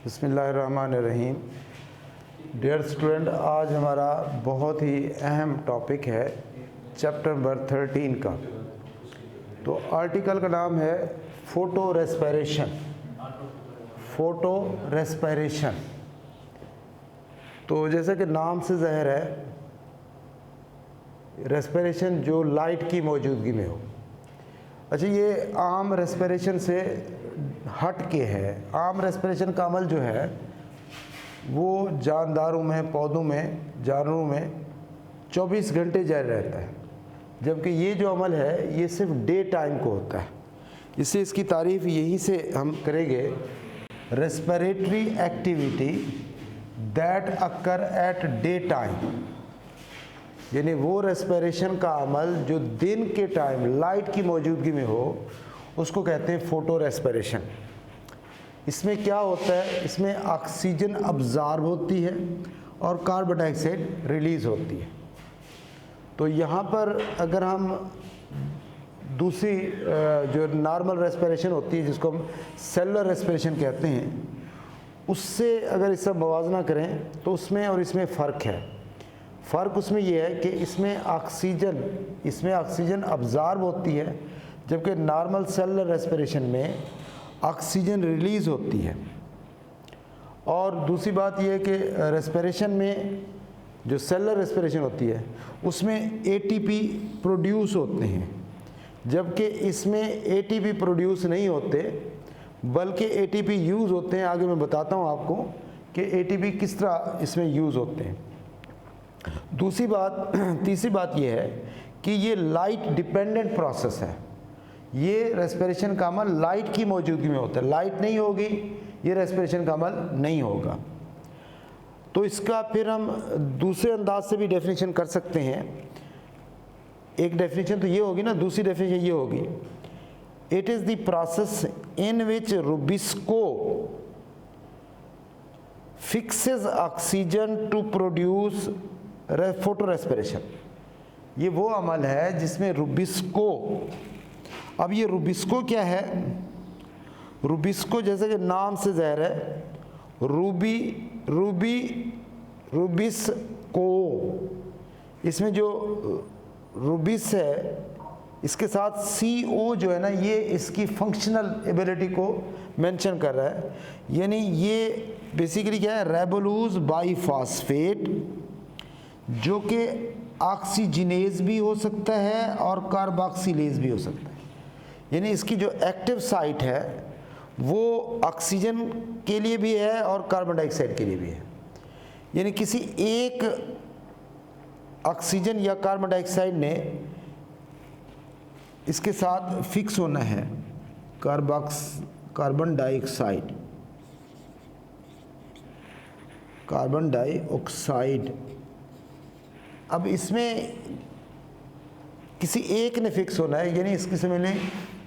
बिस्मिल्लाहिर्रहमानिर्रहीम। Dear student, आज हमारा बहुत ही अहम टॉपिक है चैप्टर नंबर 13 का। तो आर्टिकल का नाम है फोटो रेस्पिरेशन। फोटो रेस्पिरेशन, तो जैसे कि नाम से ज़ाहिर है, रेस्पिरेशन जो लाइट की मौजूदगी में हो। अच्छा, ये आम रेस्पिरेशन से हट के है। आम रेस्पिरेशन का अमल जो है वो जानदारों में, पौधों में, जानवरों में 24 घंटे जारी रहता है, जबकि ये जो अमल है ये सिर्फ डे टाइम को होता है। इससे इसकी तारीफ़ यही से हम करेंगे, respiratory activity that occur at day time, यानी वो रेस्पिरेशन का अमल जो दिन के टाइम लाइट की मौजूदगी में हो, उसको कहते हैं फोटो रेस्पिरेशन। इसमें क्या होता है, इसमें ऑक्सीजन अब्जॉर्ब होती है और कार्बन डाइऑक्साइड रिलीज़ होती है। तो यहाँ पर अगर हम दूसरी जो नॉर्मल रेस्पिरेशन होती है, जिसको हम सेलुलर रेस्पिरेशन कहते हैं, उससे अगर इसका मुवाजना करें तो उसमें और इसमें फ़र्क है। फ़र्क उसमें यह है कि इसमें ऑक्सीजन अब्जॉर्ब होती है, जबकि नॉर्मल सेलुलर रेस्पिरेशन में ऑक्सीजन रिलीज़ होती है। और दूसरी बात यह है कि रेस्पिरेशन में जो सेलुलर रेस्पिरेशन होती है उसमें एटीपी प्रोड्यूस होते हैं, जबकि इसमें एटीपी प्रोड्यूस नहीं होते, बल्कि एटीपी यूज़ होते हैं। आगे मैं बताता हूँ आपको कि एटीपी किस तरह इसमें यूज़ होते हैं। तीसरी बात यह है कि ये लाइट डिपेंडेंट प्रोसेस है। ये रेस्पिरेशन का अमल लाइट की मौजूदगी में होता है। लाइट नहीं होगी, ये रेस्पिरेशन का अमल नहीं होगा। तो इसका फिर हम दूसरे अंदाज से भी डेफिनेशन कर सकते हैं। एक डेफिनेशन तो ये होगी ना, दूसरी डेफिनेशन ये होगी, it is the process in which rubisco fixes oxygen to produce photorespiration. ये वो अमल है जिसमें रूबिस्को, अब ये रूबिस्को क्या है? रूबिस्को जैसे कि नाम से ज़ाहिर है, रूबिस्को, इसमें जो रूबिस है इसके साथ CO जो है ना, ये इसकी फंक्शनल एबिलिटी को मेंशन कर रहा है। यानी ये बेसिकली क्या है, रेबोलूज बाईफॉस्फेट, जो कि ऑक्सीजनेज भी हो सकता है और कार्बोक्सिलेज भी हो सकता है। यानी इसकी जो एक्टिव साइट है वो ऑक्सीजन के लिए भी है और कार्बन डाइऑक्साइड के लिए भी है। यानी किसी एक ऑक्सीजन या कार्बन डाइऑक्साइड ने इसके साथ फिक्स होना है, कार्बन डाइऑक्साइड। अब इसमें किसी एक ने फिक्स होना है, यानी इसकी समझ लें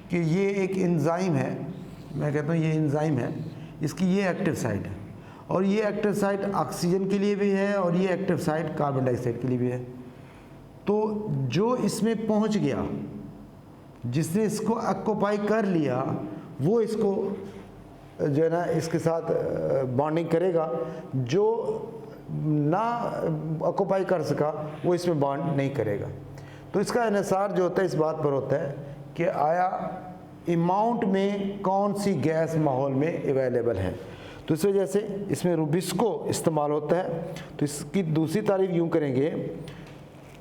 कि ये एक एंजाइम है, मैं कहता हूँ ये एंजाइम है, इसकी ये एक्टिव साइट है, और ये एक्टिव साइट ऑक्सीजन के लिए भी है और ये एक्टिव साइट कार्बन डाइऑक्साइड के लिए भी है। तो जो इसमें पहुँच गया, जिसने इसको ऑक्यूपाई कर लिया, वो इसको जो है ना इसके साथ बॉन्डिंग करेगा। जो ना ऑक्यूपाई कर सका वो इसमें बॉन्ड नहीं करेगा। तो इसका इन्हिसार जो होता है इस बात पर होता है कि आया अमाउंट में कौन सी गैस माहौल में अवेलेबल है। तो इस वजह से इसमें रूबिस्को इस्तेमाल होता है। तो इसकी दूसरी तारीफ यूँ करेंगे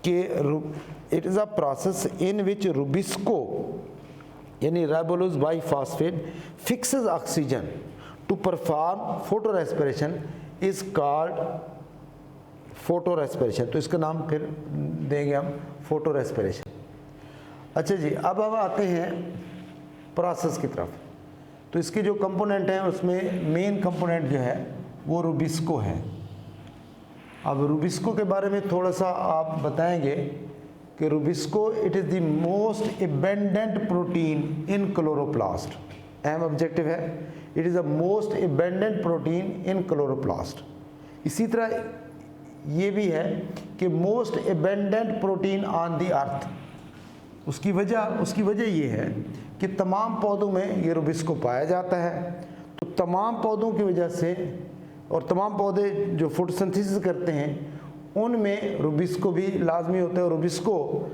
कि it is a process in which rubisco यानी ribulose bisphosphate fixes oxygen to perform photorespiration is called photorespiration. तो इसका नाम फिर देंगे हम फोटो रेस्पिरेशन। अच्छा जी, अब हम आते हैं प्रोसेस की तरफ। तो इसके जो कंपोनेंट हैं उसमें मेन कंपोनेंट जो है वो रूबिस्को है। अब रूबिस्को के बारे में थोड़ा सा आप बताएंगे कि rubisco it is the most abundant protein in chloroplast. अहम ऑब्जेक्टिव है, it is the most abundant protein in chloroplast. इसी तरह ये भी है कि most abundant protein on the earth. उसकी वजह ये है कि तमाम पौधों में ये रूबिस्को पाया जाता है। तो तमाम पौधों की वजह से, और तमाम पौधे जो फोटोसिंथेसिस करते हैं उनमें रुबिस्को भी लाजमी होता है, और रुबिस्को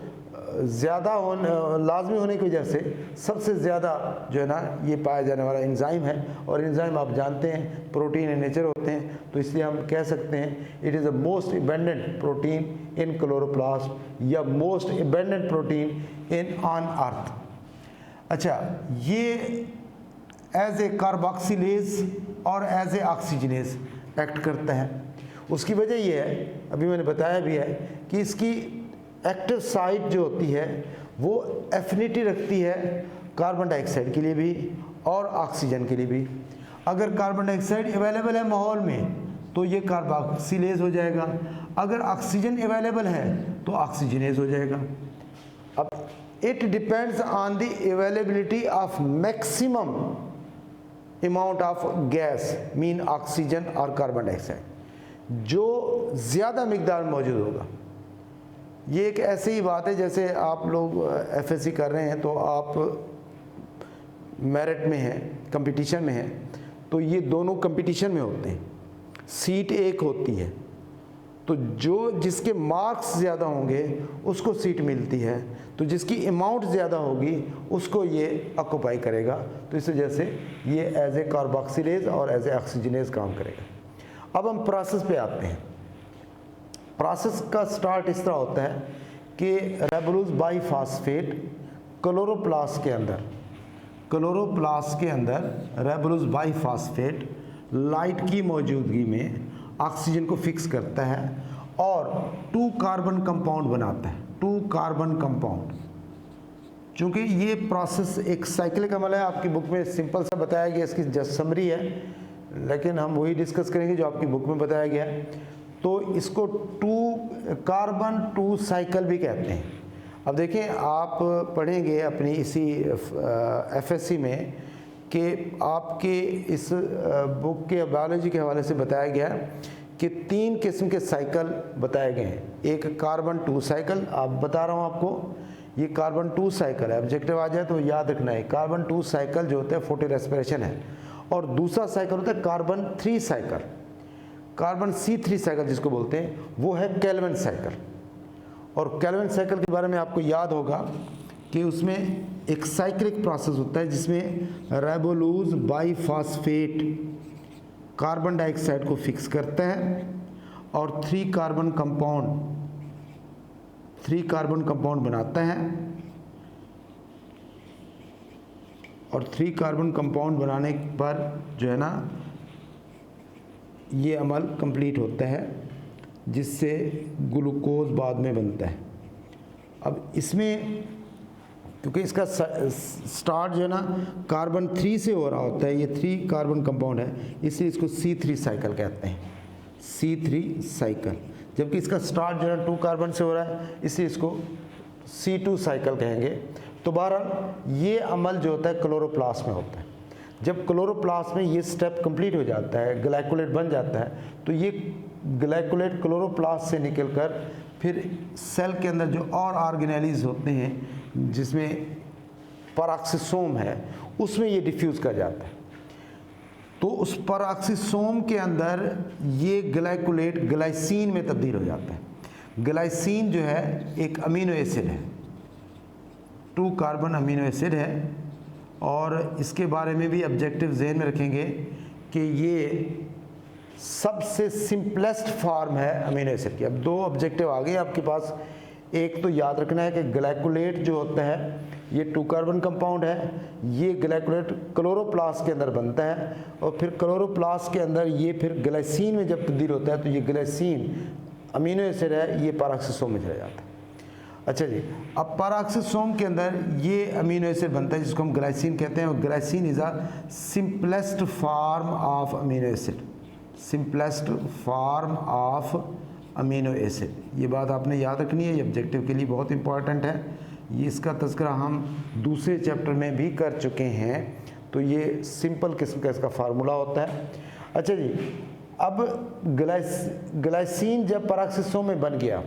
ज़्यादा लाजमी होने की वजह से सबसे ज़्यादा जो है ना ये पाया जाने वाला एंजाइम है। और एंजाइम आप जानते हैं प्रोटीन इन नेचर होते हैं, तो इसलिए हम कह सकते हैं it is the most abundant protein in chloroplast या most abundant protein in on earth. अच्छा, ये एज ए कार्बोक्सिलेज और एज ए ऑक्सीजनेज एक्ट करता है। उसकी वजह ये है, अभी मैंने बताया भी है, कि इसकी एक्टिव साइट जो होती है वो एफिनिटी रखती है कार्बन डाइऑक्साइड के लिए भी और ऑक्सीजन के लिए भी। अगर कार्बन डाइऑक्साइड अवेलेबल है माहौल में तो ये कार्बोक्सिलेज हो जाएगा, अगर ऑक्सीजन अवेलेबल है तो ऑक्सीजनेज हो जाएगा। अब it depends on the availability of maximum amount of gas mean oxygen और कार्बन डाइऑक्साइड, जो ज़्यादा मिकदार में मौजूद होगा। ये एक ऐसी ही बात है जैसे आप लोग एफएससी कर रहे हैं तो आप मेरिट में हैं, कंपटीशन में हैं, तो ये दोनों कंपटीशन में होते हैं, सीट एक होती है, तो जो जिसके मार्क्स ज़्यादा होंगे उसको सीट मिलती है, तो जिसकी अमाउंट ज़्यादा होगी उसको ये ऑक्यूपाई करेगा। तो इस वजह से ये एज ए कार्बोक्सिलेज और एज ए ऑक्सीजनेज काम करेगा। अब हम प्रोसेस पे आते हैं। प्रोसेस का स्टार्ट इस तरह होता है कि रेबोलूज बाईफॉस्फेट क्लोरोप्लास्ट के अंदर रेबोलूज बाईफॉस्फेट लाइट की मौजूदगी में ऑक्सीजन को फिक्स करता है और 2 कार्बन कंपाउंड बनाता है, 2 कार्बन कंपाउंड। चूँकि ये प्रोसेस एक साइक्लिक अमल है, आपकी बुक में सिंपल सा बताया गया, इसकी जस्ट समरी है, लेकिन हम वही डिस्कस करेंगे जो आपकी बुक में बताया गया है। तो इसको 2 कार्बन 2 साइकिल भी कहते हैं। अब देखिए, आप पढ़ेंगे अपनी इसी एफएससी में कि आपके इस बुक के बायोलॉजी के हवाले से बताया गया कि 3 किस्म के साइकिल बताए गए हैं। एक कार्बन 2 साइकिल, आप बता रहा हूँ आपको, ये कार्बन 2 साइकिल है, ऑब्जेक्टिव आ जाए तो याद रखना है। कार्बन 2 साइकिल जो होता है फोटो रेस्पिरेशन है, और दूसरा साइकिल होता है carbon 3 cycle, carbon C3 cycle जिसको बोलते हैं, वो है केल्विन साइकिल। और केल्विन साइकिल के बारे में आपको याद होगा कि उसमें एक साइक्लिक प्रोसेस होता है जिसमें रेबोलूज बाईफॉस्फेट कार्बन डाइऑक्साइड को फिक्स करता है और 3 कार्बन कंपाउंड बनाता है, और 3 कार्बन कंपाउंड बनाने पर जो है ना ये अमल कंप्लीट होता है, जिससे ग्लूकोज बाद में बनता है। अब इसमें क्योंकि इसका स्टार्ट जो है ना कार्बन 3 से हो रहा होता है, ये 3 कार्बन कंपाउंड है, इसलिए इसको C3 साइकिल कहते हैं, C3 साइकिल। जबकि इसका स्टार्ट जो है 2 कार्बन से हो रहा है, इसलिए इसको C2 साइकिल कहेंगे। तो बहरहाल ये अमल जो होता है क्लोरोप्लास्ट में होता है। जब क्लोरोप्लास्ट में ये स्टेप कंप्लीट हो जाता है, ग्लाइकोलेट बन जाता है, तो ये ग्लाइकोलेट क्लोरोप्लास्ट से निकलकर फिर सेल के अंदर जो और ऑर्गेनेलीज होते हैं जिसमें पेरोक्सिसोम है, उसमें ये डिफ्यूज़ कर जाता है। तो उस पेरोक्सिसोम के अंदर ये ग्लाइकोलेट ग्लाइसिन में तब्दील हो जाता है। ग्लाइसिन जो है एक अमीनो एसिड है, 2 कार्बन अमीनो एसिड है, और इसके बारे में भी ऑब्जेक्टिव जहन में रखेंगे कि ये सबसे सिंपलेस्ट फॉर्म है अमीनो एसिड की। अब 2 ऑब्जेक्टिव आ गए आपके पास। एक तो याद रखना है कि ग्लाइकोलेट जो होता है ये 2 कार्बन कंपाउंड है, ये ग्लाइकोलेट क्लोरोप्लास्ट के अंदर बनता है, और फिर क्लोरोप्लास्ट के अंदर ये फिर ग्लाइसिन में जब तब्दील होता है तो ये ग्लाइसिन अमीनो एसिड है, ये पेरोक्सिसोम में चला जाता है। अच्छा जी, अब पेरोक्सिसोम के अंदर ये अमीनो एसिड बनता है जिसको हम ग्लाइसिन कहते हैं, और glycine is a simplest form of amino acid, simplest form of amino acid. ये बात आपने याद रखनी है, ये ऑब्जेक्टिव के लिए बहुत इंपॉर्टेंट है। ये इसका तज़किरा हम दूसरे चैप्टर में भी कर चुके हैं, तो ये सिंपल किस्म का इसका फार्मूला होता है। अच्छा जी, अब ग्लाइसिन जब पेरोक्सिसोम में बन गया,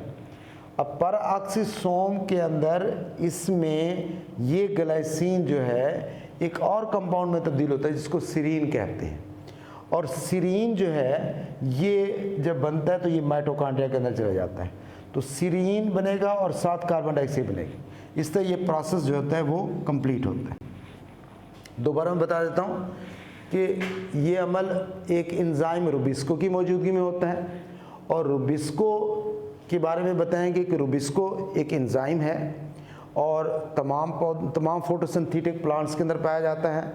अब पेरोक्सिसोम के अंदर इसमें ये ग्लाइसिन जो है एक और कंपाउंड में तब्दील होता है जिसको सीरीन कहते हैं। और सीरीन जो है ये जब बनता है तो ये माइटोकॉन्ड्रिया के अंदर चला जाता है, तो सीरीन बनेगा और साथ कार्बन डाइऑक्साइड बनेगी। इस तरह ये प्रोसेस जो होता है वो कंप्लीट होता है। दोबारा मैं बता देता हूँ कि ये अमल एक एंजाइम रुबिस्को की मौजूदगी में होता है, और रुबिस्को के बारे में बताएंगे कि रुबिस्को एक एंजाइम है और तमाम फोटोसिंथेटिक प्लांट्स के अंदर पाया जाता है।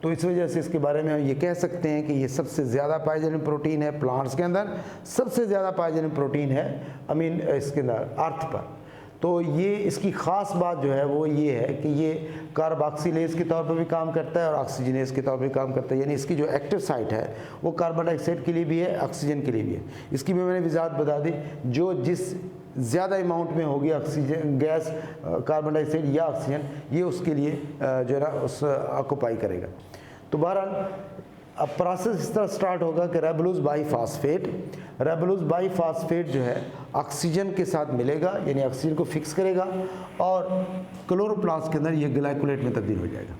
तो इस वजह से इसके बारे में हम ये कह सकते हैं कि ये सबसे ज़्यादा पाए जाने प्रोटीन है प्लांट्स के अंदर, सबसे ज़्यादा पाए जाने प्रोटीन है अमीन इसके अंदर अर्थ पर। तो ये इसकी ख़ास बात जो है वो ये है कि ये कार्बोक्सिलेज के तौर पर भी काम करता है और ऑक्सीजनेज के तौर पर भी काम करता है, यानी इसकी जो एक्टिव साइट है वो कार्बन डाइऑक्साइड के लिए भी है, ऑक्सीजन के लिए भी है। इसकी भी मैंने वजाहत बता दी, जो जिस ज़्यादा अमाउंट में होगी ऑक्सीजन गैस, कार्बन डाइऑक्साइड या ऑक्सीजन, ये उसके लिए जो है ना उस ऑक्यूपाई करेगा। तो बहरहाल अब प्रोसेस इस तरह स्टार्ट होगा कि रेबुलोज बाईफॉस्फेट जो है ऑक्सीजन के साथ मिलेगा, यानी ऑक्सीजन को फिक्स करेगा और क्लोरोप्लास्ट के अंदर ये ग्लाइकोलेट में तब्दील हो जाएगा।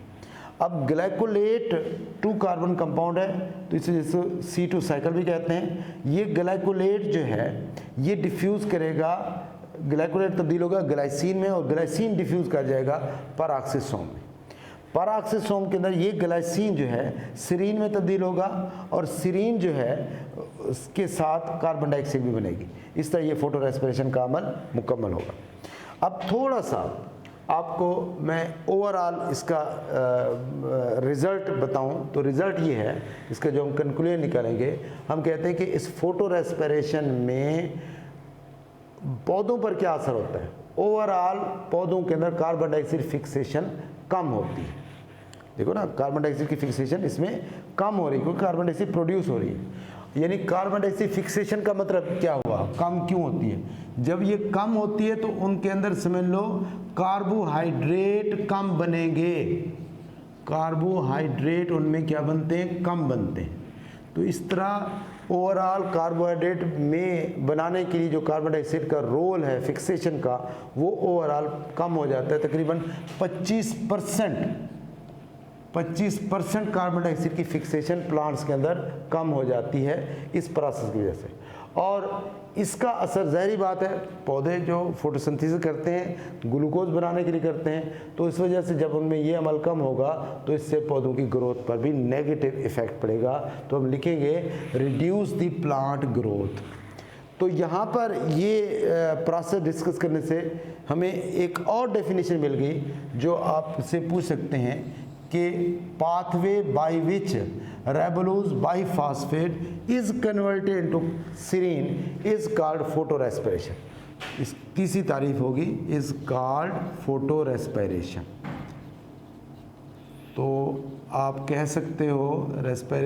अब ग्लाइकोलेट 2 कार्बन कंपाउंड है, तो इसे जैसे C2 साइकिल भी कहते हैं। ये ग्लाइकोलेट जो है ये डिफ्यूज़ करेगा, ग्लाइकोलेट तब्दील होगा ग्लाइसिन में और ग्लाइसिन डिफ्यूज़ कर जाएगा पेरॉक्सीसोम में। पेरॉक्सीसोम के अंदर ये ग्लाइसिन जो है सीरीन में तब्दील होगा और सीरीन जो है उसके साथ कार्बन डाइऑक्साइड भी बनेगी। इस तरह ये फोटो रेस्पिरेशन का अमल मुकम्मल होगा। अब थोड़ा सा आपको मैं ओवरऑल इसका रिज़ल्ट बताऊं, तो रिज़ल्ट ये है, इसका जो हम कंक्लूजन निकालेंगे, हम कहते हैं कि इस फोटो रेस्पिरेशन में पौधों पर क्या असर होता है। ओवरऑल पौधों के अंदर कार्बन डाइऑक्साइड फिक्सेशन कम होती है। देखो ना, कार्बन डाइऑक्साइड की फिक्सेशन इसमें कम हो रही है क्योंकि कार्बन डाइऑक्साइड प्रोड्यूस हो रही है। यानी कार्बन डाइऑक्साइड फिक्सेशन का मतलब क्या हुआ, कम क्यों होती है? जब ये कम होती है तो उनके अंदर समझ लो कार्बोहाइड्रेट कम बनेंगे, कार्बोहाइड्रेट उनमें क्या बनते हैं, कम बनते हैं। तो इस तरह ओवरऑल कार्बोहाइड्रेट में बनाने के लिए जो कार्बन डाइऑक्साइड का रोल है फिक्सेशन का, वो ओवरऑल कम हो जाता है। तकरीबन 25% कार्बन डाइऑक्साइड की फिक्सेशन प्लांट्स के अंदर कम हो जाती है इस प्रोसेस की वजह से। और इसका असर ज़ाहिरी बात है, पौधे जो फोटोसिंथेसिस करते हैं ग्लूकोज बनाने के लिए करते हैं, तो इस वजह से जब उनमें ये अमल कम होगा तो इससे पौधों की ग्रोथ पर भी नेगेटिव इफ़ेक्ट पड़ेगा। तो हम लिखेंगे रिड्यूस द प्लांट ग्रोथ। तो यहाँ पर ये प्रोसेस डिस्कस करने से हमें एक और डेफिनेशन मिल गई जो आपसे पूछ सकते हैं कि pathway by which ribulose bisphosphate is converted into serine is called photorespiration. इसकी सी तारीफ होगी, इज कॉल्ड फोटो रेस्पिरेशन। तो आप कह सकते हो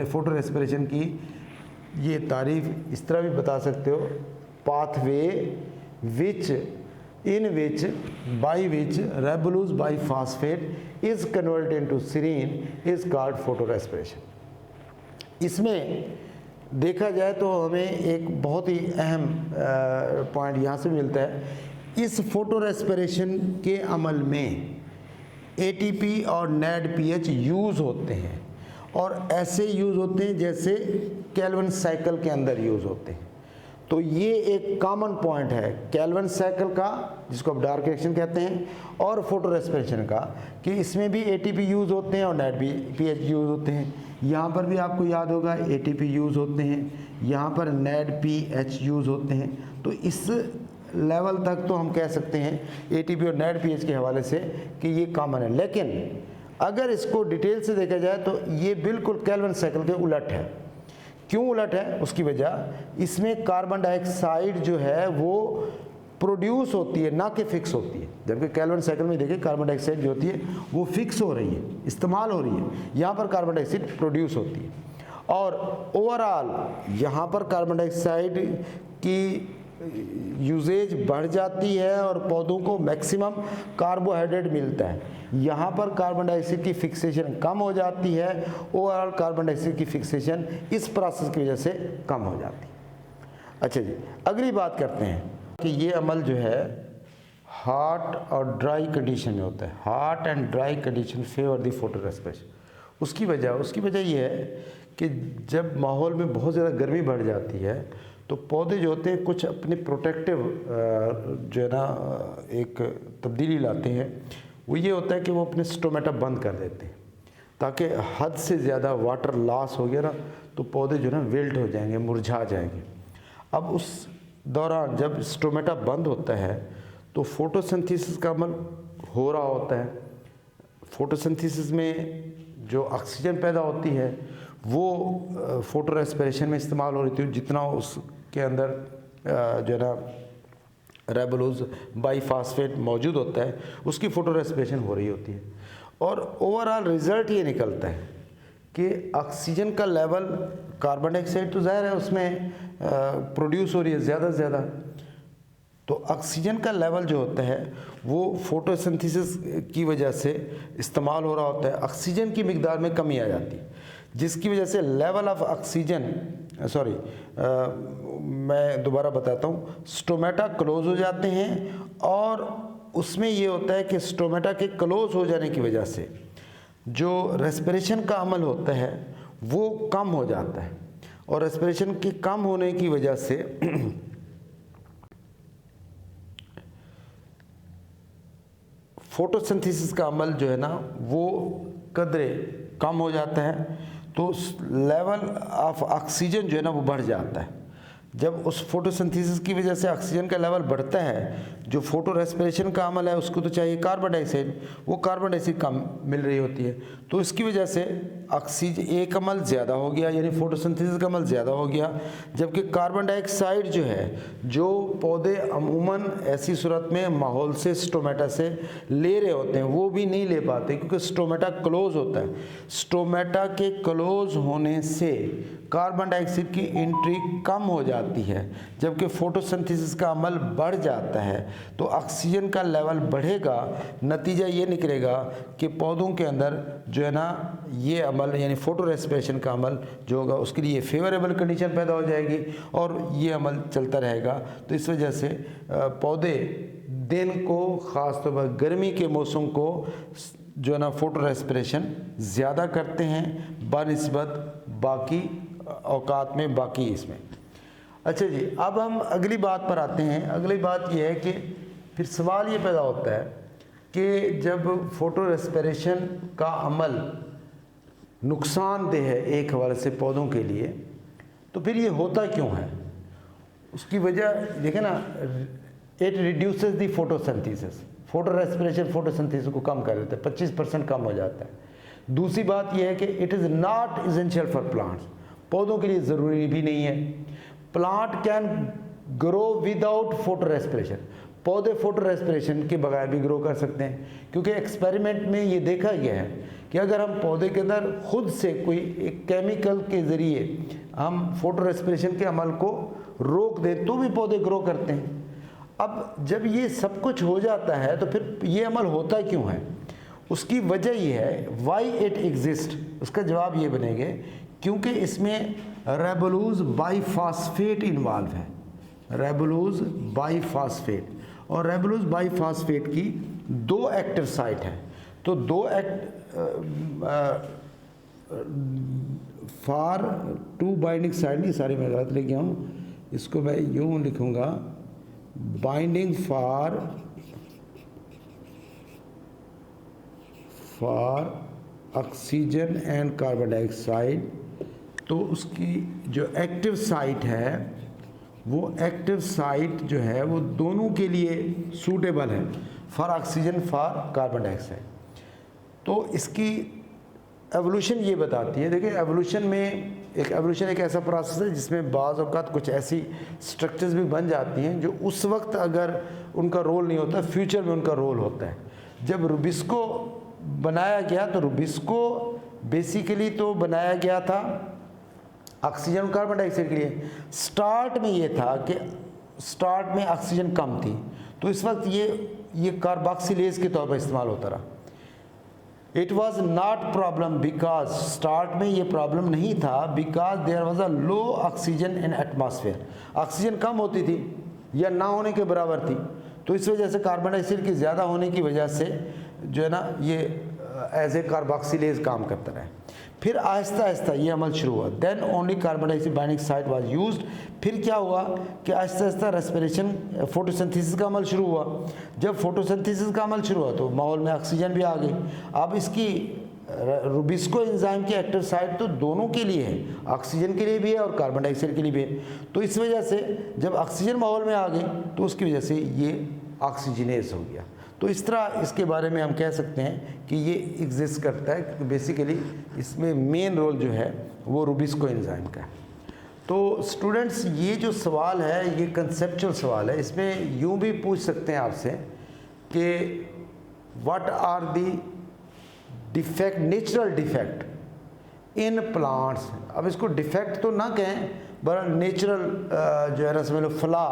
फोटो रेस्पिरेशन की ये तारीफ इस तरह भी बता सकते हो, pathway which in which by which ribulose biphosphate is converted into serine is called photorespiration। इसमें देखा जाए तो हमें एक बहुत ही अहम पॉइंट यहाँ से मिलता है। इस फोटो रेस्पिरेशन के अमल में ATP और NADPH यूज़ होते हैं और ऐसे यूज़ होते हैं जैसे केल्विन साइकिल के अंदर यूज़ होते हैं। तो ये एक कॉमन पॉइंट है केल्विन साइकिल का, जिसको आप डार्क रिएक्शन कहते हैं, और फोटो रेस्पिरेशन का, कि इसमें भी ATP यूज़ होते हैं और NADPH यूज़ होते हैं। यहाँ पर भी आपको याद होगा ATP यूज़ होते हैं, यहाँ पर NADPH यूज़ होते हैं। तो इस लेवल तक तो हम कह सकते हैं ATP और NADPH के हवाले से कि ये कॉमन है। लेकिन अगर इसको डिटेल से देखा जाए तो ये बिल्कुल केल्विन साइकिल के उलट है। क्यों उलट है? उसकी वजह, इसमें कार्बन डाइऑक्साइड जो है वो प्रोड्यूस होती है, ना कि फिक्स होती है। जबकि केल्विन साइकिल में देखिए कार्बन डाइऑक्साइड जो होती है वो फिक्स हो रही है, इस्तेमाल हो रही है। यहाँ पर कार्बन डाइऑक्साइड प्रोड्यूस होती है और ओवरऑल यहाँ पर कार्बन डाइऑक्साइड की यूजेज बढ़ जाती है और पौधों को मैक्सिमम कार्बोहाइड्रेट मिलता है। यहाँ पर कार्बन डाइऑक्साइड की फिक्सेशन कम हो जाती है, ओवरऑल कार्बन डाइऑक्साइड की फिक्सेशन इस प्रोसेस की वजह से कम हो जाती है। अच्छा जी, अगली बात करते हैं कि ये अमल जो है हॉट और ड्राई कंडीशन में होता है। Hot and dry condition favour the photo respiration. उसकी वजह ये है कि जब माहौल में बहुत ज़्यादा गर्मी बढ़ जाती है तो पौधे जो होते हैं कुछ अपने प्रोटेक्टिव जो है ना एक तब्दीली लाते हैं। वो ये होता है कि वो अपने स्टोमेटा बंद कर देते हैं ताकि हद से ज़्यादा वाटर लॉस हो गया ना तो पौधे जो है ना विल्ट हो जाएंगे, मुरझा जाएंगे। अब उस दौरान जब स्टोमेटा बंद होता है तो फोटोसिंथेसिस का अमल हो रहा होता है। फोटोसिंथेसिस में जो ऑक्सीजन पैदा होती है वो फोटो रेस्पिरेशन में इस्तेमाल हो रही थी। जितना उसके अंदर जो है ना रेबोलोज बाईफास्फेट मौजूद होता है उसकी फोटो रेस्पिरेशन हो रही होती है। और ओवरऑल रिज़ल्ट ये निकलता है कि ऑक्सीजन का लेवल, कार्बन डाइऑक्साइड तो ज़ाहिर है उसमें प्रोड्यूस हो रही है ज़्यादा से ज़्यादा, तो ऑक्सीजन का लेवल जो होता है वो फोटोसिंथेसिस की वजह से इस्तेमाल हो रहा होता है। ऑक्सीजन की मिकदार में कमी आ जाती है जिसकी वजह से लेवल ऑफ ऑक्सीजन मैं दोबारा बताता हूँ, स्टोमेटा क्लोज हो जाते हैं और उसमें ये होता है कि स्टोमेटा के क्लोज हो जाने की वजह से जो रेस्पिरेशन का अमल होता है वो कम हो जाता है और रेस्पिरेशन के कम होने की वजह से फोटोसिंथेसिस का अमल जो है ना वो कदरे कम हो जाता है, तो लेवल ऑफ ऑक्सीजन जो है ना वो बढ़ जाता है। जब उस फोटोसिंथेसिस की वजह से ऑक्सीजन का लेवल बढ़ता है, जो फोटो रेस्पिरेशन का अमल है उसको तो चाहिए कार्बन डाइऑक्साइड, वो कार्बन डाइऑक्साइड कम मिल रही होती है, तो इसकी वजह से ऑक्सीजन एक अमल ज़्यादा हो गया, यानी फोटोसिंथेसिस का अमल ज़्यादा हो गया। जबकि कार्बन डाइऑक्साइड जो है, जो पौधे अमूमन ऐसी सूरत में माहौल से स्टोमेटा से ले रहे होते हैं वो भी नहीं ले पाते क्योंकि स्टोमेटा क्लोज होता है। स्टोमेटा के क्लोज होने से कार्बन डाइऑक्साइड की एंट्री कम हो जाती है, जबकि फोटोसिंथेसिस का अमल बढ़ जाता है तो ऑक्सीजन का लेवल बढ़ेगा। नतीजा ये निकलेगा कि पौधों के अंदर जो है ना ये अमल यानी फोटो रेस्पिरेशन का अमल जो होगा उसके लिए फेवरेबल कंडीशन पैदा हो जाएगी और ये अमल चलता रहेगा। तो इस वजह से पौधे दिन को, ख़ास तौर पर गर्मी के मौसम को जो है ना फोटो रेस्पिरेशन ज़्यादा करते हैं बनिस्बत बाकी औकात में, बाकी इसमें। अच्छा जी, अब हम अगली बात पर आते हैं। अगली बात यह है कि फिर सवाल ये पैदा होता है कि जब फोटो रेस्पिरेशन का अमल नुकसानदेह है एक हवाले से पौधों के लिए, तो फिर ये होता क्यों है? उसकी वजह देखें ना, it reduces the photosynthesis. Photo respiration photosynthesis को कम कर देता है, 25% कम हो जाता है। दूसरी बात यह है कि it is not essential for plants, पौधों के लिए ज़रूरी भी नहीं है। Plant can grow without photo respiration, पौधे फोटो रेस्पिरेशन के बगैर भी ग्रो कर सकते हैं, क्योंकि एक्सपेरिमेंट में ये देखा गया है कि अगर हम पौधे के अंदर खुद से कोई एक केमिकल के ज़रिए हम फोटो रेस्पिरेशन के अमल को रोक दें तो भी पौधे ग्रो करते हैं। अब जब ये सब कुछ हो जाता है तो फिर ये अमल होता क्यों है? उसकी वजह ये है, वाई इट एग्जिस्ट। उसका जवाब ये बनेगा क्योंकि इसमें रेबोलोज बाईफास्फेट इन्वॉल्व है, रेबोलोज बाईफास्फेट, और रेबोलोज बाईफास्फेट की 2 एक्टिव साइट हैं। तो 2 फार 2 बाइंडिंग साइट, नहीं सारी मैं गलत लिख गया हूँ, इसको मैं यूँ लिखूँगा, binding for oxygen and carbon dioxide. तो उसकी जो एक्टिव साइट है वो एक्टिव साइट जो है वो दोनों के लिए सूटेबल है, for oxygen for carbon dioxide. तो इसकी एवोल्यूशन ये बताती है, देखिए एवोल्यूशन में एवोल्यूशन एक ऐसा प्रोसेस है जिसमें बाज़ औक़ात कुछ ऐसी स्ट्रक्चर्स भी बन जाती हैं जो उस वक्त अगर उनका रोल नहीं होता, फ्यूचर में उनका रोल होता है। जब रूबिस्को बनाया गया तो रूबिस्को बेसिकली तो बनाया गया था ऑक्सीजन और कार्बन डाइऑक्साइड के लिए। स्टार्ट में ये था कि स्टार्ट में ऑक्सीजन कम थी, तो इस वक्त ये कार्बोक्सिलेज के तौर पर इस्तेमाल होता रहा। It was not problem because, start में ये प्रॉब्लम नहीं था, because there was a low oxygen in atmosphere, oxygen कम होती थी या ना होने के बराबर थी, तो इस वजह से कार्बन डाइऑक्साइड की ज़्यादा होने की वजह से जो है ना ये एज ए कार्बोक्सिलेज काम करता रहे। फिर आहिस्ता आहिस्ता ये अमल शुरू हुआ। Then only carbon dioxide binding site was used. फिर क्या हुआ कि आहिस्ता आहिस्ता रेस्पिरेशन फोटोसिंथेसिस का अमल शुरू हुआ। जब फोटोसिंथेसिस का अमल शुरू हुआ तो माहौल में ऑक्सीजन भी आ गई। अब इसकी रुबिस्को एंजाइम की एक्टिव साइट तो दोनों के लिए है, ऑक्सीजन के लिए भी है और कार्बन डाइऑक्साइड के लिए भी है। तो इस वजह से जब ऑक्सीजन माहौल में आ गई तो उसकी वजह से ये ऑक्सीजनेज हो गया। तो इस तरह इसके बारे में हम कह सकते हैं कि ये एग्जिस्ट करता है, क्योंकि बेसिकली इसमें मेन रोल जो है वो रुबिस्को एंजाइम का है। तो स्टूडेंट्स ये जो सवाल है ये कंसेप्चुअल सवाल है। इसमें यूँ भी पूछ सकते हैं आपसे कि what are the defect, natural defect in plants. अब इसको डिफेक्ट तो ना कहें, बट नेचुरल जो है ना समझ लो फ्लॉ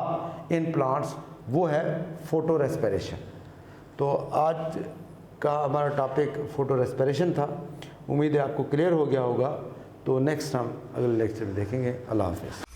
इन प्लांट्स, वो है फोटो रेस्पिरेशन। तो आज का हमारा टॉपिक फोटो रेस्पिरेशन था। उम्मीद है आपको क्लियर हो गया होगा। तो नेक्स्ट हम अगले लेक्चर में देखेंगे। अल्लाह हाफ़िज़।